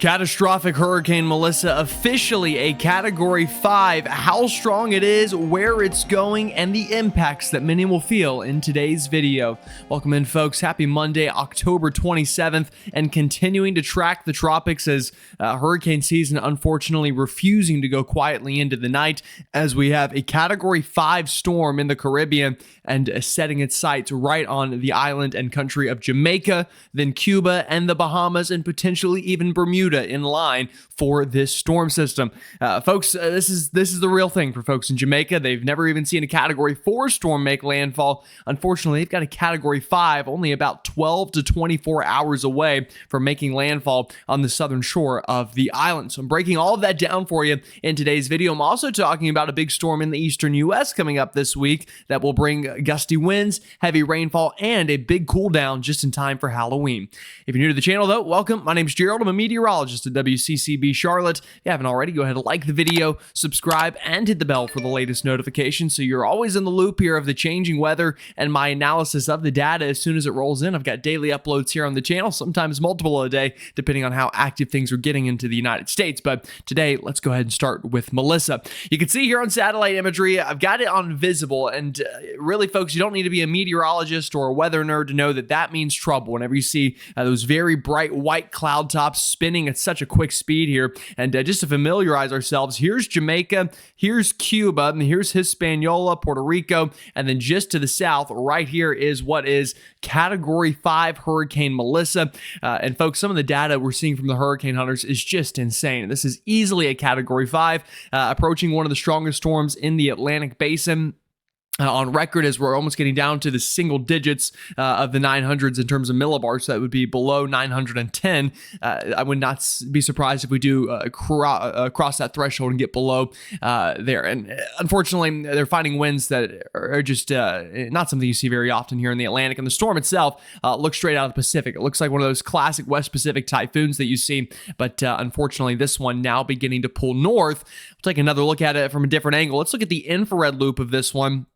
Catastrophic Hurricane Melissa, officially a Category 5, how strong it is, where it's going, and the impacts that many will feel in today's video. Welcome in, folks. Happy Monday, October 27th, and continuing to track the tropics as hurricane season unfortunately refusing to go quietly into the night as we have a Category 5 storm in the Caribbean and setting its sights right on the island and country of Jamaica, then Cuba and the Bahamas, and potentially even Bermuda in line for this storm system. Folks, this is the real thing for folks in Jamaica. They've never even seen a Category 4 storm make landfall. Unfortunately, they've got a Category 5 only about 12 to 24 hours away from making landfall on the southern shore of the island. So I'm breaking all of that down for you in today's video. I'm also talking about a big storm in the eastern U.S. coming up this week that will bring gusty winds, heavy rainfall, and a big cool down just in time for Halloween. If you're new to the channel, though, welcome. My name's Gerald. I'm a meteorologist at WCCB Charlotte. If you haven't already, go ahead and like the video, subscribe, and hit the bell for the latest notifications so you're always in the loop here of the changing weather and my analysis of the data as soon as it rolls in. I've got daily uploads here on the channel, sometimes multiple a day, depending on how active things are getting into the United States. But today, let's go ahead and start with Melissa. You can see here on satellite imagery, I've got it on visible, and really, folks, you don't need to be a meteorologist or a weather nerd to know that that means trouble whenever you see those very bright white cloud tops spinning at such a quick speed here. And just to familiarize ourselves, here's Jamaica, here's Cuba, and here's Hispaniola, Puerto Rico, and then just to the south right here is what is Category 5 Hurricane Melissa. And folks, some of the data we're seeing from the hurricane hunters is just insane. This is easily a Category 5, approaching one of the strongest storms in the Atlantic Basin on record, as we're almost getting down to the single digits of the 900s in terms of millibars, so that would be below 910. I would not be surprised if we do cross that threshold and get below there. And unfortunately, they're finding winds that are just not something you see very often here in the Atlantic. And the storm itself looks straight out of the Pacific. It looks like one of those classic West Pacific typhoons that you see, but unfortunately, this one now beginning to pull north. We'll take another look at it from a different angle. Let's look at the infrared loop of this one.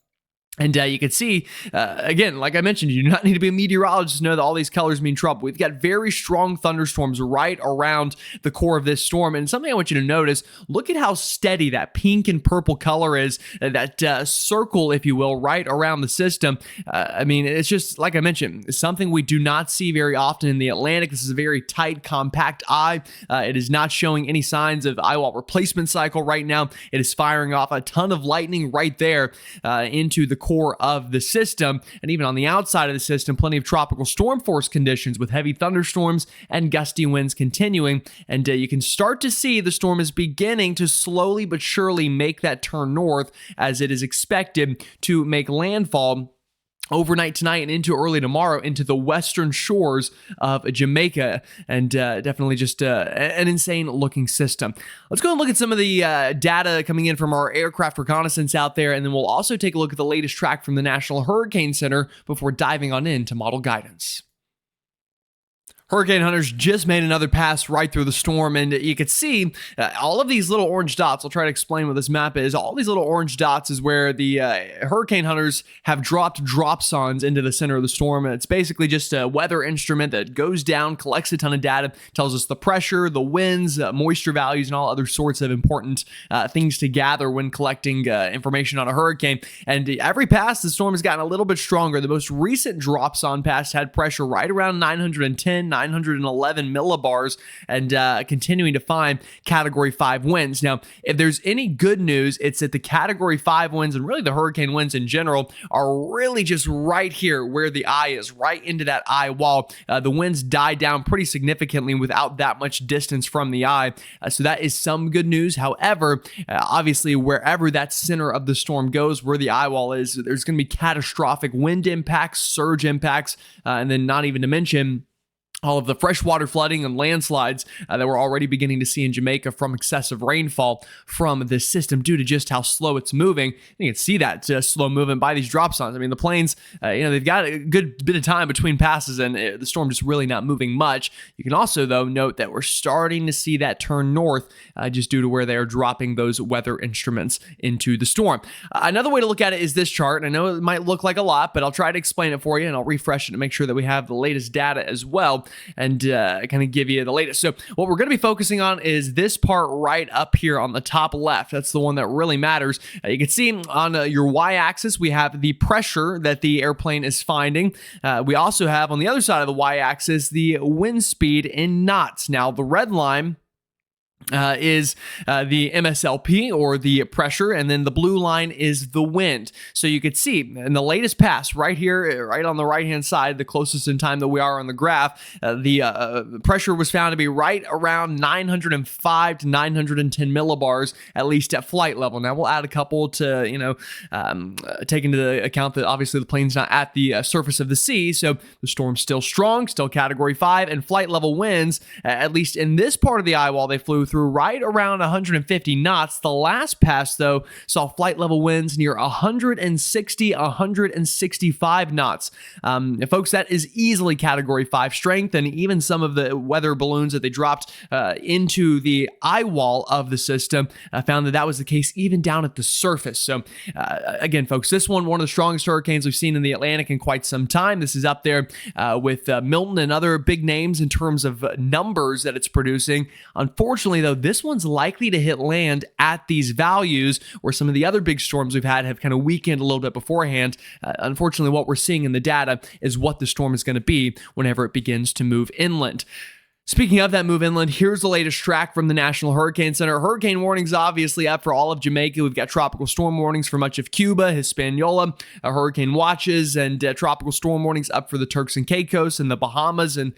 And you can see, again, like I mentioned, you do not need to be a meteorologist to know that all these colors mean trouble. We've got very strong thunderstorms right around the core of this storm. And something I want you to notice, look at how steady that pink and purple color is, that circle, if you will, right around the system. I mean, it's just, like I mentioned, it's something we do not see very often in the Atlantic. This is a very tight, compact eye. It is not showing any signs of eye wall replacement cycle right now. It is firing off a ton of lightning right there into the core of the system. And even on the outside of the system, plenty of tropical storm force conditions with heavy thunderstorms and gusty winds continuing. And you can start to see the storm is beginning to slowly but surely make that turn north, as it is expected to make landfall overnight tonight and into early tomorrow into the western shores of Jamaica, and definitely just an insane looking system. Let's go and look at some of the data coming in from our aircraft reconnaissance out there, and then we'll also take a look at the latest track from the National Hurricane Center before diving on into model guidance. Hurricane hunters just made another pass right through the storm, and you could see all of these little orange dots. I'll try to explain what this map is. All these little orange dots is where the hurricane hunters have dropped dropsondes into the center of the storm. And it's basically just a weather instrument that goes down, collects a ton of data, tells us the pressure, the winds, moisture values, and all other sorts of important things to gather when collecting information on a hurricane. And every pass, the storm has gotten a little bit stronger. The most recent dropsonde pass had pressure right around 910, 911 millibars, and continuing to find Category 5 winds. Now, if there's any good news, it's that the Category 5 winds, and really the hurricane winds in general, are really just right here where the eye is, right into that eye wall. The winds die down pretty significantly without that much distance from the eye. So that is some good news. However, obviously, wherever that center of the storm goes, where the eye wall is, there's going to be catastrophic wind impacts, surge impacts, and then not even to mention all of the freshwater flooding and landslides that we're already beginning to see in Jamaica from excessive rainfall from this system due to just how slow it's moving. You can see that slow movement by these dropsondes. I mean, the planes, they've got a good bit of time between passes, and the storm just really not moving much. You can also, though, note that we're starting to see that turn north just due to where they are dropping those weather instruments into the storm. Another way to look at it is this chart. I know it might look like a lot, but I'll try to explain it for you, and I'll refresh it to make sure that we have the latest data as well. and kind of give you the latest. So what we're going to be focusing on is this part right up here on the top left. That's the one that really matters. You can see on your y-axis, we have the pressure that the airplane is finding. We also have on the other side of the y-axis the wind speed in knots. Now, the red line is the MSLP, or the pressure, and then the blue line is the wind. So you could see in the latest pass right here, right on the right-hand side, the closest in time that we are on the graph, the pressure was found to be right around 905 to 910 millibars, at least at flight level. Now, we'll add a couple to, take into the account that obviously the plane's not at the surface of the sea, so the storm's still strong, still Category 5, and flight level winds, at least in this part of the eye wall, they flew through right around 150 knots. The last pass, though, saw flight level winds near 160, 165 knots. And folks, that is easily Category 5 strength, and even some of the weather balloons that they dropped into the eye wall of the system found that that was the case even down at the surface. So again, folks, this one of the strongest hurricanes we've seen in the Atlantic in quite some time. This is up there with Milton and other big names in terms of numbers that it's producing. Unfortunately, though, this one's likely to hit land at these values where some of the other big storms we've had have kind of weakened a little bit beforehand. Unfortunately, what we're seeing in the data is what the storm is going to be whenever it begins to move inland. Speaking of that move inland, here's the latest track from the National Hurricane Center. Hurricane warnings obviously up for all of Jamaica. We've got tropical storm warnings for much of Cuba, Hispaniola, hurricane watches, and tropical storm warnings up for the Turks and Caicos and the Bahamas, and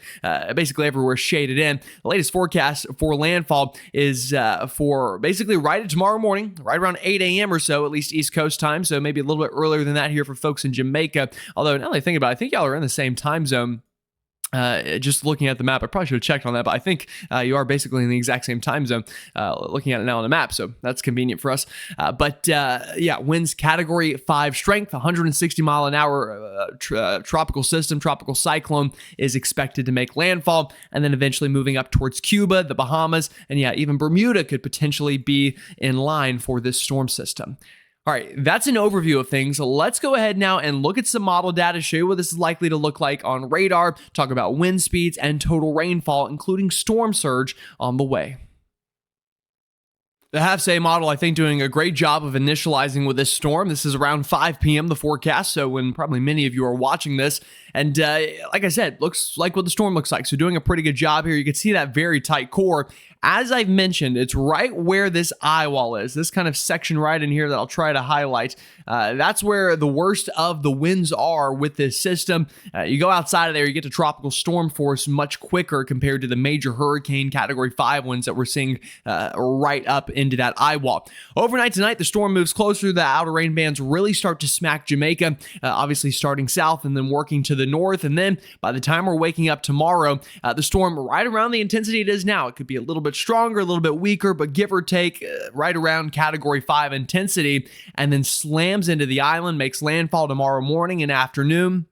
basically everywhere shaded in. The latest forecast for landfall is for basically right at tomorrow morning, right around 8 a.m. or so, at least East Coast time, so maybe a little bit earlier than that here for folks in Jamaica. Although, now that I think about it, I think y'all are in the same time zone. Just looking at the map, I probably should have checked on that, but I think you are basically in the exact same time zone, looking at it now on the map, so that's convenient for us. But winds Category 5 strength, 160 mile an hour tropical system, tropical cyclone is expected to make landfall, and then eventually moving up towards Cuba, the Bahamas, and even Bermuda could potentially be in line for this storm system. All right, that's an overview of things. Let's go ahead now and look at some model data, show you what this is likely to look like on radar, talk about wind speeds and total rainfall, including storm surge on the way. The HAFSA model, I think, doing a great job of initializing with this storm. This is around 5 p.m., the forecast, so when probably many of you are watching this. And like I said, looks like what the storm looks like. So doing a pretty good job here. You can see that very tight core. As I've mentioned, it's right where this eye wall is, this kind of section right in here that I'll try to highlight. That's where the worst of the winds are with this system. You go outside of there, you get to tropical storm force much quicker compared to the major hurricane Category 5 winds that we're seeing right up into that eye wall. Overnight tonight, the storm moves closer. The outer rain bands really start to smack Jamaica, obviously starting south and then working to the north. And then by the time we're waking up tomorrow, the storm right around the intensity it is now. It could be a little bit stronger, a little bit weaker, but give or take right around Category 5 intensity, and then slams into the island, makes landfall tomorrow morning and afternoon.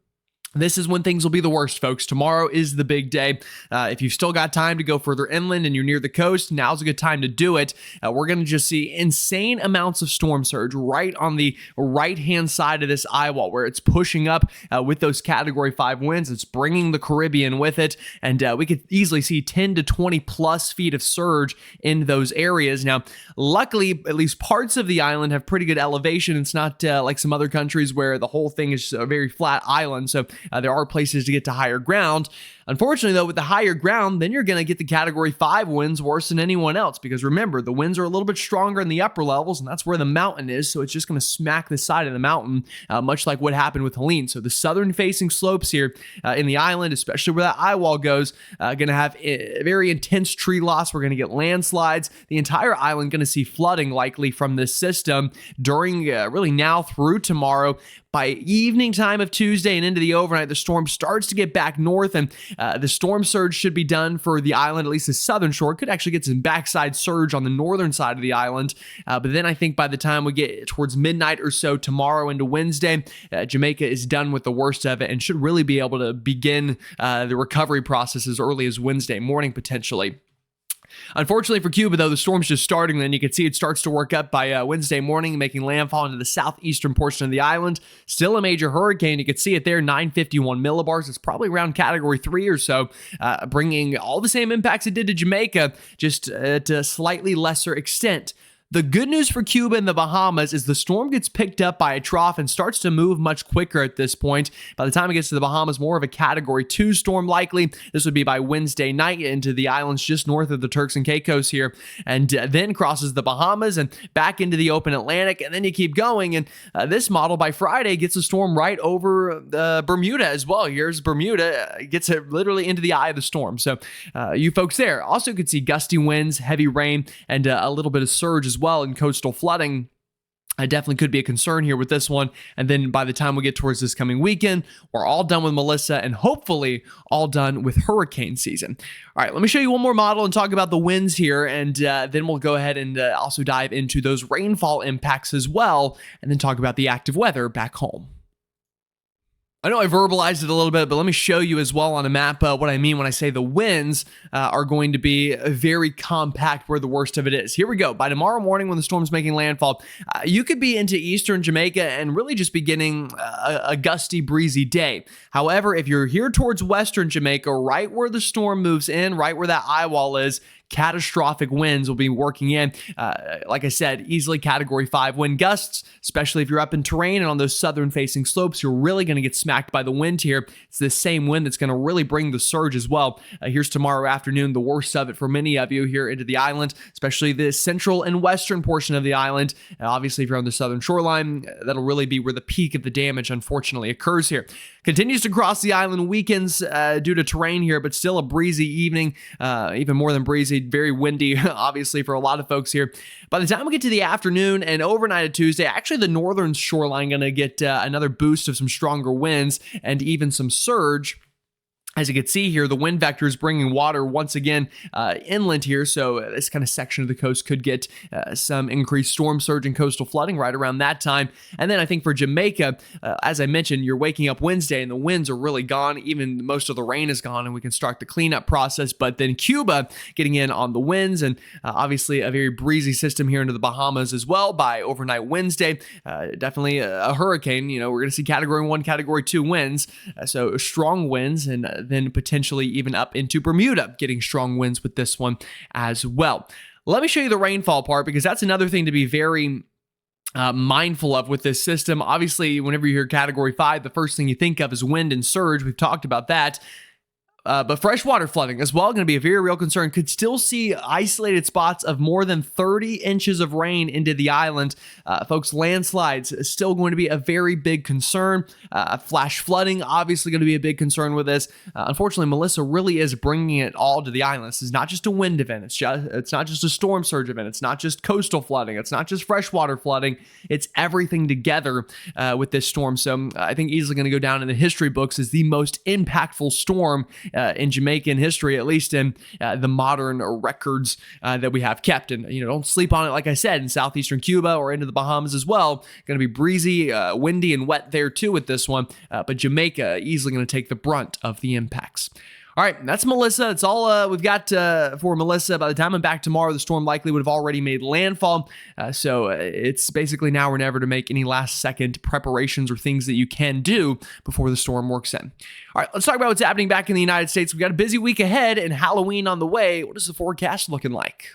This is when things will be the worst, folks. Tomorrow is the big day. If you've still got time to go further inland and you're near the coast, now's a good time to do it. We're going to just see insane amounts of storm surge right on the right-hand side of this eye wall where it's pushing up with those Category 5 winds. It's bringing the Caribbean with it, and we could easily see 10 to 20 plus feet of surge in those areas. Now, luckily, at least parts of the island have pretty good elevation. It's not like some other countries where the whole thing is a very flat island, so there are places to get to higher ground. Unfortunately, though, with the higher ground, then you're going to get the Category 5 winds worse than anyone else, because remember, the winds are a little bit stronger in the upper levels, and that's where the mountain is, so it's just going to smack the side of the mountain, much like what happened with Helene. So the southern-facing slopes here in the island, especially where that eye wall goes, going to have a very intense tree loss. We're going to get landslides. The entire island going to see flooding likely from this system during really now through tomorrow. By evening time of Tuesday and into the overnight, the storm starts to get back north, and the storm surge should be done for the island, at least the southern shore. Could actually get some backside surge on the northern side of the island. But then I think by the time we get towards midnight or so tomorrow into Wednesday, Jamaica is done with the worst of it and should really be able to begin the recovery process as early as Wednesday morning, potentially. Unfortunately for Cuba, though, the storm's just starting. Then you can see it starts to work up by Wednesday morning, making landfall into the southeastern portion of the island. Still a major hurricane. You can see it there, 951 millibars. It's probably around category 3 or so, bringing all the same impacts it did to Jamaica, just to a slightly lesser extent. The good news for Cuba and the Bahamas is the storm gets picked up by a trough and starts to move much quicker at this point. By the time it gets to the Bahamas, more of a category 2 storm likely. This would be by Wednesday night into the islands just north of the Turks and Caicos here, and then crosses the Bahamas and back into the open Atlantic, and then you keep going. And this model by Friday gets a storm right over Bermuda as well. Here's Bermuda, gets it literally into the eye of the storm. So you folks there also could see gusty winds, heavy rain, and a little bit of surge as well in coastal flooding. I definitely could be a concern here with this one. And then by the time we get towards this coming weekend, we're all done with Melissa and hopefully all done with hurricane season. All right, let me show you one more model and talk about the winds here. And then we'll go ahead and also dive into those rainfall impacts as well. And then talk about the active weather back home. I know I verbalized it a little bit, but let me show you as well on a map what I mean when I say the winds are going to be very compact where the worst of it is. Here we go. By tomorrow morning when the storm's making landfall, you could be into eastern Jamaica and really just be getting a gusty, breezy day. However, if you're here towards western Jamaica, right where the storm moves in, right where that eye wall is, catastrophic winds will be working in. Like I said, easily category 5 wind gusts, especially if you're up in terrain and on those southern facing slopes, you're really going to get smacked by the wind here. It's the same wind that's going to really bring the surge as well. Here's tomorrow afternoon, the worst of it for many of you here into the island, especially the central and western portion of the island. Obviously, if you're on the southern shoreline, that'll really be where the peak of the damage unfortunately occurs here. Continues to cross the island weekends due to terrain here, but still a breezy evening, even more than breezy, very windy, obviously, for a lot of folks here. By the time we get to the afternoon and overnight of Tuesday, actually the northern shoreline going to get another boost of some stronger winds and even some surge. As you can see here, the wind vector is bringing water once again inland here, so this kind of section of the coast could get some increased storm surge and coastal flooding right around that time. And then I think for Jamaica, as I mentioned, you're waking up Wednesday and the winds are really gone. Even most of the rain is gone and we can start the cleanup process. But then Cuba getting in on the winds and obviously a very breezy system here into the Bahamas as well by overnight Wednesday. Definitely a hurricane. You know, we're going to see category 1, category 2 winds. So strong winds and then potentially even up into Bermuda, getting strong winds with this one as well. Let me show you the rainfall part because that's another thing to be very mindful of with this system. Obviously, whenever you hear category 5, the first thing you think of is wind and surge. We've talked about that. But freshwater flooding as well, going to be a very real concern. Could still see isolated spots of more than 30 inches of rain into the island. Folks, landslides is still going to be a very big concern. Flash flooding, obviously going to be a big concern with this. Unfortunately, Melissa really is bringing it all to the island. This is not just a wind event. It's not just a storm surge event. It's not just coastal flooding. It's not just freshwater flooding. It's everything together with this storm. So I think easily going to go down in the history books as the most impactful storm in Jamaican history, at least in the modern records that we have kept. And, you know, don't sleep on it, like I said, in southeastern Cuba or into the Bahamas as well. Going to be breezy, windy, and wet there too with this one. But Jamaica easily going to take the brunt of the impacts. All right, that's Melissa. That's all we've got for Melissa. By the time I'm back tomorrow, the storm likely would have already made landfall. So it's basically now or never to make any last-second preparations or things that you can do before the storm works in. All right, let's talk about what's happening back in the United States. We've got a busy week ahead and Halloween on the way. What is the forecast looking like?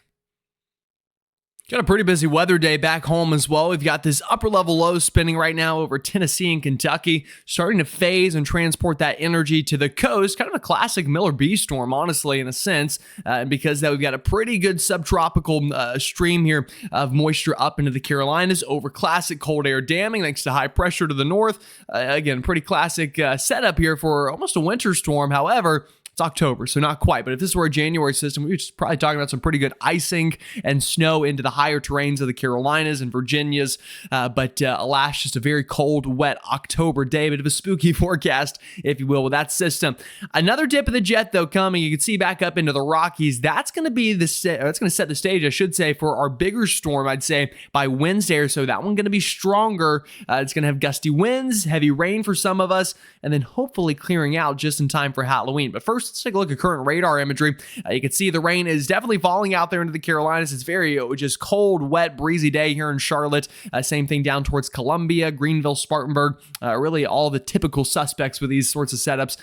Got a pretty busy weather day back home as well. We've got this upper level low spinning right now over Tennessee and Kentucky, starting to phase and transport that energy to the coast. Kind of a classic Miller B storm, honestly, in a sense, because we've got a pretty good subtropical stream here of moisture up into the Carolinas over classic cold air damming thanks to high pressure to the north. Again, pretty classic setup here for almost a winter storm. However, it's October, so not quite. But if this were a January system, we were just probably talking about some pretty good icing and snow into the higher terrains of the Carolinas and Virginias. But alas, just a very cold, wet October day. Bit of a spooky forecast, if you will, with that system. Another dip of the jet, though, coming. You can see back up into the Rockies. That's going to be that's going to set the stage, I should say, for our bigger storm, I'd say, by Wednesday or so. That one going to be stronger. It's going to have gusty winds, heavy rain for some of us, and then hopefully clearing out just in time for Halloween. But first first, let's take a look at current radar imagery. You can see the rain is definitely falling out there into the Carolinas. It's very just cold, wet, breezy day here in Charlotte. Same thing down towards Columbia, Greenville, Spartanburg. Really all the typical suspects with these sorts of setups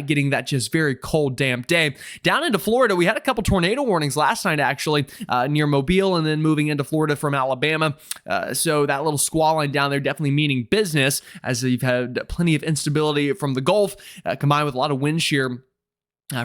getting that just very cold, damp day. Down into Florida, we had a couple tornado warnings last night, actually, near Mobile, and then moving into Florida from Alabama. So that little squall line down there definitely meaning business, as you've had plenty of instability from the Gulf, combined with a lot of wind shear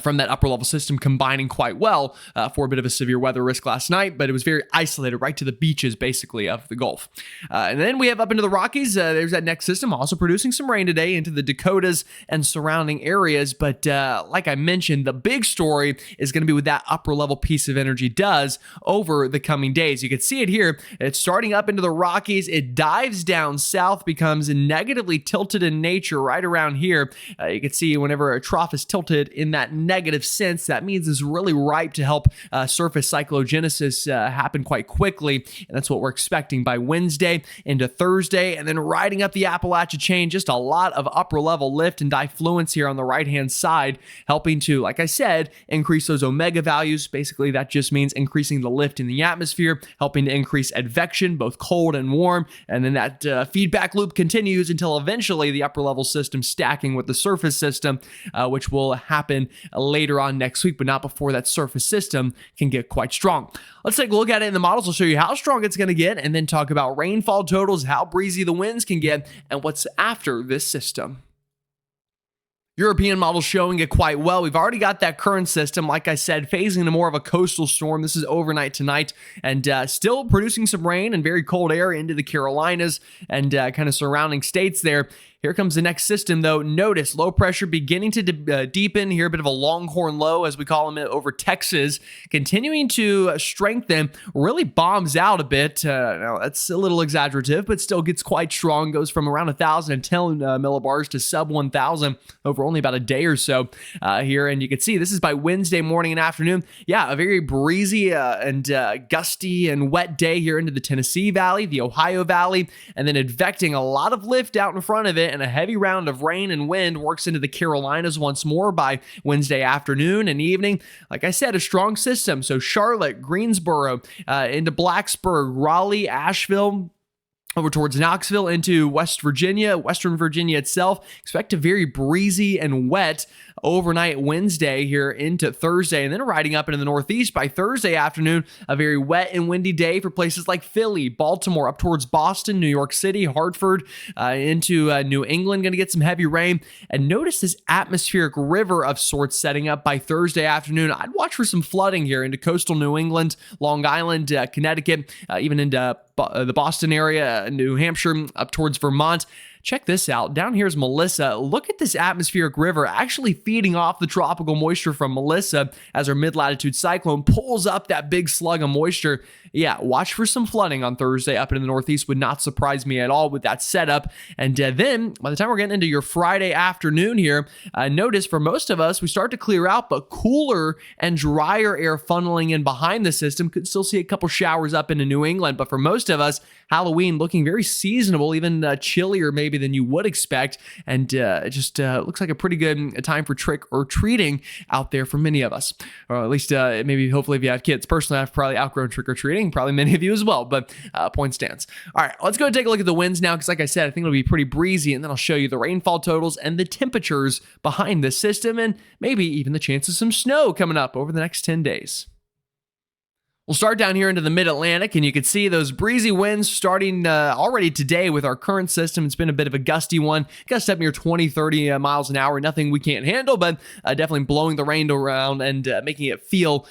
from that upper level system combining quite well for a bit of a severe weather risk last night, but it was very isolated right to the beaches, basically, of the Gulf. And then we have up into the Rockies. There's that next system also producing some rain today into the Dakotas and surrounding areas. But like I mentioned, the big story is going to be what that upper level piece of energy does over the coming days. You can see it here. It's starting up into the Rockies. It dives down south, becomes negatively tilted in nature right around here. You can see whenever a trough is tilted in that negative sense, that means it's really ripe to help surface cyclogenesis happen quite quickly, and that's what we're expecting by Wednesday into Thursday, and then riding up the Appalachia chain, just a lot of upper level lift and diffluence here on the right hand side, helping to, like I said, increase those omega values. Basically, that just means increasing the lift in the atmosphere, helping to increase advection, both cold and warm, and then that feedback loop continues until eventually the upper level system stacking with the surface system, which will happen later on next week, but not before that surface system can get quite strong. Let's take a look at it in the models. I'll show you how strong it's going to get, and then talk about rainfall totals, how breezy the winds can get, and what's after this system. European models showing it quite well. We've already got that current system, like I said, phasing into more of a coastal storm. This is overnight tonight, and still producing some rain and very cold air into the Carolinas and kind of surrounding states there. Here comes the next system, though. Notice low pressure beginning to deepen here, a bit of a longhorn low, as we call them, over Texas, continuing to strengthen, really bombs out a bit. Now, that's a little exaggerative, but still gets quite strong, goes from around 1,010 millibars to sub 1,000 over only about a day or so here. And you can see this is by Wednesday morning and afternoon. Yeah, a very breezy and gusty and wet day here into the Tennessee Valley, the Ohio Valley, and then advecting a lot of lift out in front of it. And a heavy round of rain and wind works into the Carolinas once more by Wednesday afternoon and evening. Like I said, a strong system. So Charlotte, Greensboro, into Blacksburg, Raleigh, Asheville, over towards Knoxville into Western Virginia itself. Expect a very breezy and wet overnight Wednesday here into Thursday, and then riding up into the Northeast by Thursday afternoon. A very wet and windy day for places like Philly, Baltimore, up towards Boston, New York City, Hartford, into New England. Going to get some heavy rain. And notice this atmospheric river of sorts setting up by Thursday afternoon. I'd watch for some flooding here into coastal New England, Long Island, Connecticut, even into the Boston area, New Hampshire, up towards Vermont. Check this out. Down here's Melissa. Look at this atmospheric river actually feeding off the tropical moisture from Melissa as our mid-latitude cyclone pulls up that big slug of moisture. Yeah, watch for some flooding on Thursday up in the Northeast. Would not surprise me at all with that setup. And then by the time we're getting into your Friday afternoon here, notice for most of us, we start to clear out, but cooler and drier air funneling in behind the system. Could still see a couple showers up into New England, but for most of us, Halloween looking very seasonable, even chillier maybe than you would expect, and it just looks like a pretty good time for trick or treating out there for many of us, or at least maybe hopefully if you have kids. Personally, I've probably outgrown trick or treating, probably many of you as well, but point stands. All right, let's go and take a look at the winds now, because like I said, I think it'll be pretty breezy, and then I'll show you the rainfall totals and the temperatures behind this system, and maybe even the chance of some snow coming up over the next 10 days. We'll start down here into the mid-Atlantic, and you can see those breezy winds starting already today with our current system. It's been a bit of a gusty one, gust up near 20, 30 miles an hour. Nothing we can't handle, but definitely blowing the rain around and making it feel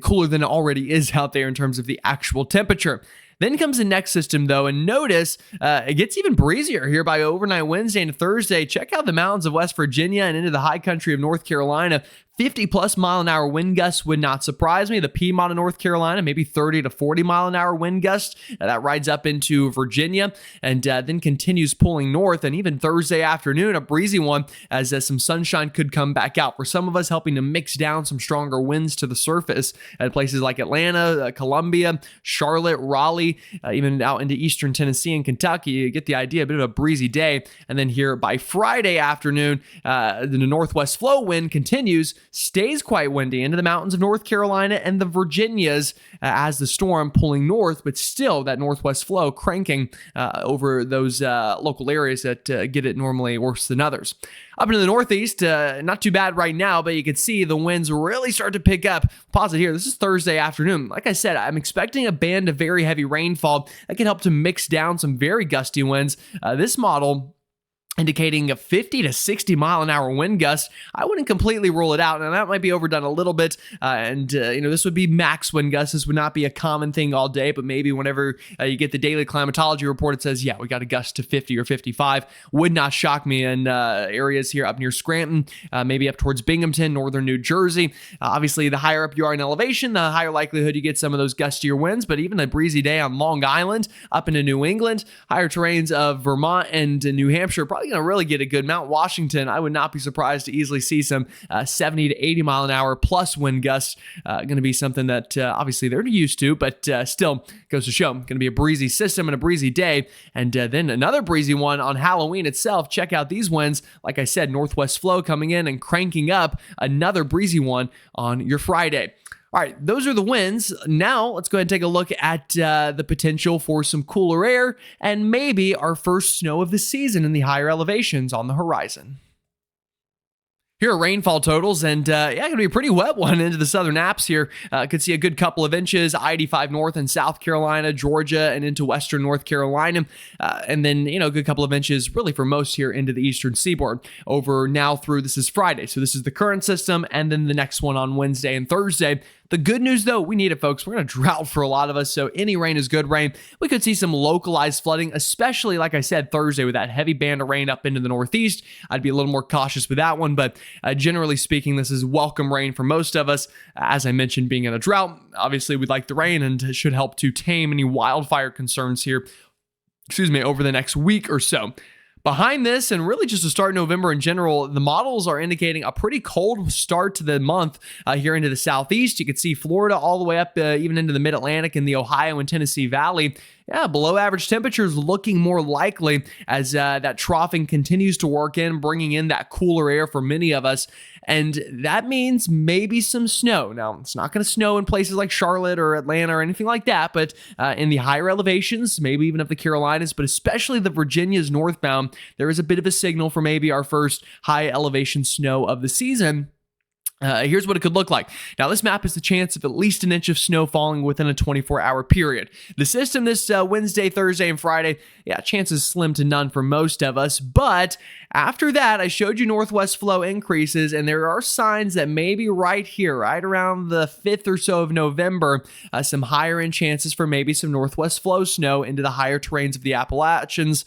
cooler than it already is out there in terms of the actual temperature. Then comes the next system, though, and notice it gets even breezier here by overnight Wednesday and Thursday. Check out the mountains of West Virginia and into the high country of North Carolina. 50 plus mile an hour wind gusts would not surprise me. The Piedmont of North Carolina, maybe 30 to 40 mile an hour wind gust. That rides up into Virginia and then continues pulling north. And even Thursday afternoon, a breezy one as some sunshine could come back out for some of us, helping to mix down some stronger winds to the surface at places like Atlanta, Columbia, Charlotte, Raleigh, even out into eastern Tennessee and Kentucky. You get the idea, a bit of a breezy day. And then here by Friday afternoon, the northwest flow wind continues, stays quite windy into the mountains of North Carolina and the Virginias as the storm pulling north, but still that northwest flow cranking over those local areas that get it normally worse than others. Up into the northeast, not too bad right now, but you can see the winds really start to pick up. Pause it here. This is Thursday afternoon. Like I said, I'm expecting a band of very heavy rainfall that can help to mix down some very gusty winds. This model indicating a 50 to 60 mile an hour wind gust. I wouldn't completely rule it out, and that might be overdone a little bit. This would be max wind gusts. This would not be a common thing all day, but maybe whenever you get the daily climatology report, it says, yeah, we got a gust to 50 or 55. Would not shock me in areas here up near Scranton, maybe up towards Binghamton, northern New Jersey. Obviously, the higher up you are in elevation, the higher likelihood you get some of those gustier winds, but even a breezy day on Long Island, up into New England, higher terrains of Vermont and New Hampshire, probably going to really get a good. Mount Washington, I would not be surprised to easily see some 70 to 80 mile an hour plus wind gusts. Going to be something that obviously they're used to, but still goes to show. Going to be a breezy system and a breezy day. And then another breezy one on Halloween itself. Check out these winds. Like I said, northwest flow coming in and cranking up. Another breezy one on your Friday. All right, those are the winds. Now let's go ahead and take a look at the potential for some cooler air and maybe our first snow of the season in the higher elevations on the horizon. Here are rainfall totals, and going to be a pretty wet one into the southern apps here. Could see a good couple of inches, I-85 north in South Carolina, Georgia, and into western North Carolina. And then, a good couple of inches really for most here into the eastern seaboard over now through, this is Friday. So this is the current system, and then the next one on Wednesday and Thursday. The good news, though, we need it, folks. We're in a drought for a lot of us, so any rain is good rain. We could see some localized flooding, especially, like I said, Thursday with that heavy band of rain up into the northeast. I'd be a little more cautious with that one, but generally speaking, this is welcome rain for most of us. As I mentioned, being in a drought, obviously we'd like the rain, and it should help to tame any wildfire concerns here, over the next week or so. Behind this, and really just to start November in general, the models are indicating a pretty cold start to the month here into the southeast. You can see Florida all the way up even into the mid-Atlantic and the Ohio and Tennessee Valley. Yeah, below average temperatures looking more likely as that troughing continues to work in, bringing in that cooler air for many of us. And that means maybe some snow. Now, it's not going to snow in places like Charlotte or Atlanta or anything like that, but in the higher elevations, maybe even up the Carolinas, but especially the Virginias northbound, there is a bit of a signal for maybe our first high elevation snow of the season. Here's what it could look like. Now, this map is the chance of at least an inch of snow falling within a 24-hour period. The system this Wednesday, Thursday, and Friday, chances slim to none for most of us. But after that, I showed you northwest flow increases, and there are signs that maybe right here, right around the 5th or so of November, some higher end chances for maybe some northwest flow snow into the higher terrains of the Appalachians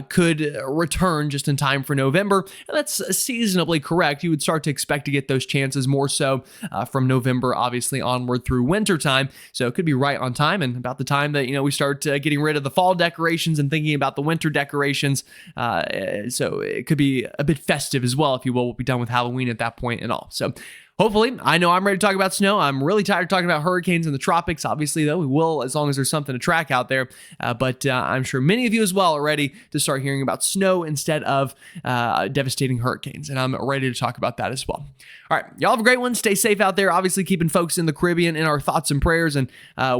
could return just in time for November. And that's seasonably correct. You would start to expect to get those chances more so from November, obviously, onward through winter time. So it could be right on time and about the time that, we start getting rid of the fall decorations and thinking about the winter decorations. So it could be a bit festive as well, if you will. We'll be done with Halloween at that point and all. So hopefully, I know I'm ready to talk about snow. I'm really tired of talking about hurricanes in the tropics. Obviously, though, we will as long as there's something to track out there. But I'm sure many of you as well are ready to start hearing about snow instead of devastating hurricanes. And I'm ready to talk about that as well. All right, y'all have a great one. Stay safe out there. Obviously, keeping folks in the Caribbean in our thoughts and prayers, and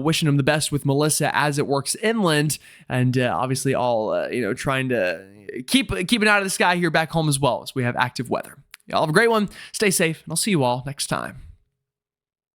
wishing them the best with Melissa as it works inland. And obviously, all trying to keep an eye on the sky here back home as well as we have active weather. Y'all have a great one. Stay safe, and I'll see you all next time.